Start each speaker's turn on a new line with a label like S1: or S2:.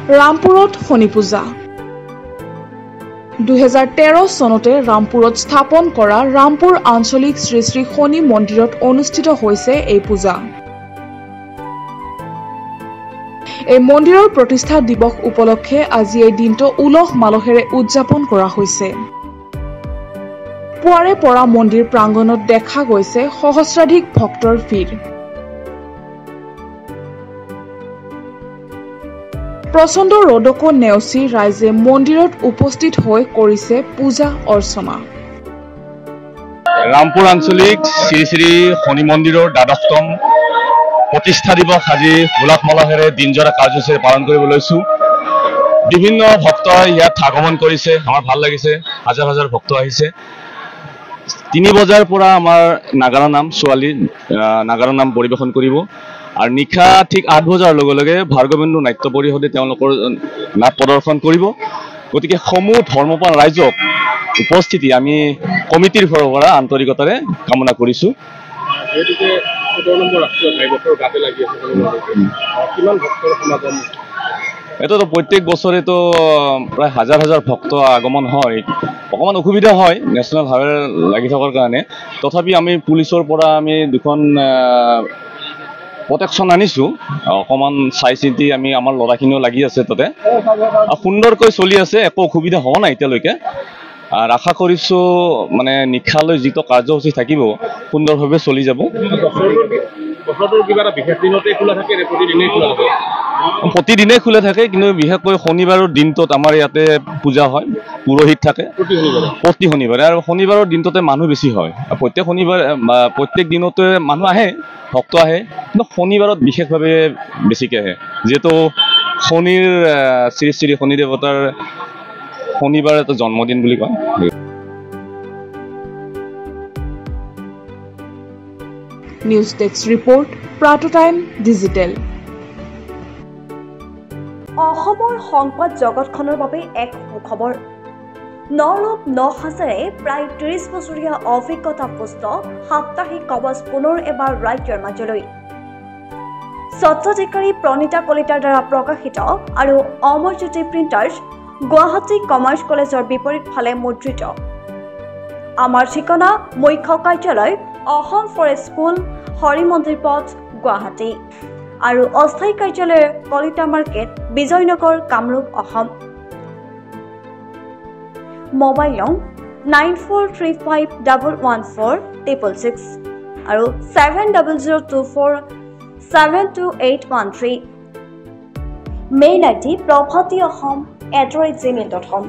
S1: ৰামপুৰত শনি পূজা 2013 চনতে ৰামপুৰত স্থাপন কৰা ৰামপুৰ আঞ্চলিক শ্ৰী শ্ৰী শনি মন্দিৰত অনুষ্ঠিত হৈছে এই পূজা। এই মন্দিৰৰ প্ৰতিষ্ঠা দিৱস উপলক্ষে আজি এই দিনটো উলহ মালহেৰে উদযাপন কৰা হৈছে। পুৱাৰে পৰা মন্দিৰ প্ৰাংগণত দেখা গৈছে সহস্ৰাধিক ভক্তৰ ভিৰ। প্ৰচণ্ড ৰ'দকো নেওচি ৰাইজে মন্দিৰত উপস্থিত হৈ কৰিছে পূজা অৰ্চনা।
S2: ৰামপুৰ আঞ্চলিক শ্ৰী শ্ৰী শনি মন্দিৰৰ দ্বাদশতম প্ৰতিষ্ঠা দিৱস আজি উলহ মালহেৰে দিনজোৰা কাৰ্যসূচীৰে পালন কৰিব লৈছোঁ। বিভিন্ন ভক্তই ইয়াত আগমন কৰিছে, আমাৰ ভাল লাগিছে। হাজাৰ হাজাৰ ভক্ত আহিছে। 3 বজাৰ পৰা আমাৰ নাগাৰা নাম ছোৱালী নাগাৰা নাম পৰিৱেশন কৰিব আৰু নিশা ঠিক 8 বজাৰ লগে লগে ভাৰ্গবেন্দু নাট্য পৰিষদে তেওঁলোকৰ নাট প্ৰদৰ্শন কৰিব। গতিকে সমূহ ধৰ্মপ্ৰাণ ৰাইজক উপস্থিতি আমি কমিটিৰ ফালৰ পৰা আন্তৰিকতাৰে কামনা কৰিছোঁ। এইটোতো প্ৰত্যেক বছৰেতো প্ৰায় হাজাৰ হাজাৰ ভক্ত আগমন হয়। অকণমান অসুবিধা হয় নেশ্যনেল হাইৱে লাগি থকাৰ কাৰণে, তথাপি আমি পুলিচৰ পৰা আমি দুখন প্ৰটেকশ্যন আনিছোঁ। অকণমান চাই চিন্তি আমি আমাৰ ল'ৰাখিনিও লাগি আছে তাতে, সুন্দৰকৈ চলি আছে, একো অসুবিধা হোৱা নাই এতিয়ালৈকে। আৰু আশা কৰিছোঁ মানে নিশালৈ যিটো কাৰ্যসূচী থাকিব সুন্দৰভাৱে চলি যাব। প্ৰতিদিনেই খোলা থাকে, কিন্তু বিশেষকৈ শনিবাৰৰ দিনটোত আমাৰ ইয়াতে পূজা হয়, পুৰোহিত থাকে প্ৰতি শনিবাৰে, আৰু শনিবাৰৰ দিনটোতে মানুহ বেছি হয়। প্ৰত্যেক শনিবাৰে প্ৰত্যেক দিনতে মানুহ আহে, ভক্ত আহে, কিন্তু শনিবাৰত বিশেষভাৱে বেছিকৈ আহে, যিহেতু শনিৰ শ্ৰী শ্ৰী শনি দেৱতাৰ শনিবাৰ এটা জন্মদিন বুলি কয়।
S1: নিউজ ডেস্ক ৰিপৰ্ট, প্ৰাটো টাইম ডিজিটেল।
S3: অসমৰ সংবাদ জগতখনৰ বাবে এক সুখবৰ। নৰূপ নসাজেৰে প্ৰায় 30 বছৰীয়া অভিজ্ঞতাপুষ্ট সাপ্তাহিক কবচ পুনৰ এবাৰ ৰাজ্যৰ মাজলৈ। স্বত্বাধিকাৰী প্ৰণীতা কলিতাৰ দ্বাৰা প্ৰকাশিত আৰু অমৰজ্যোতি প্ৰিণ্টাৰ্ছ, গুৱাহাটী কমাৰ্চ কলেজৰ বিপৰীত ফালে মুদ্ৰিত। আমাৰ ঠিকনা মুখ্য কাৰ্যালয় অসম ফৰেষ্ট স্কুল, হৰি মন্দিৰ পথ, গুৱাহাটী, আৰু অস্থায়ী কাৰ্যালয় কলিতা মাৰ্কেট, বিজয়নগৰ, কামৰূপ, অসম। মোবাইল নং 9435114666 আৰু 7024722813। Mail ID prabhatiahom@gmail.com।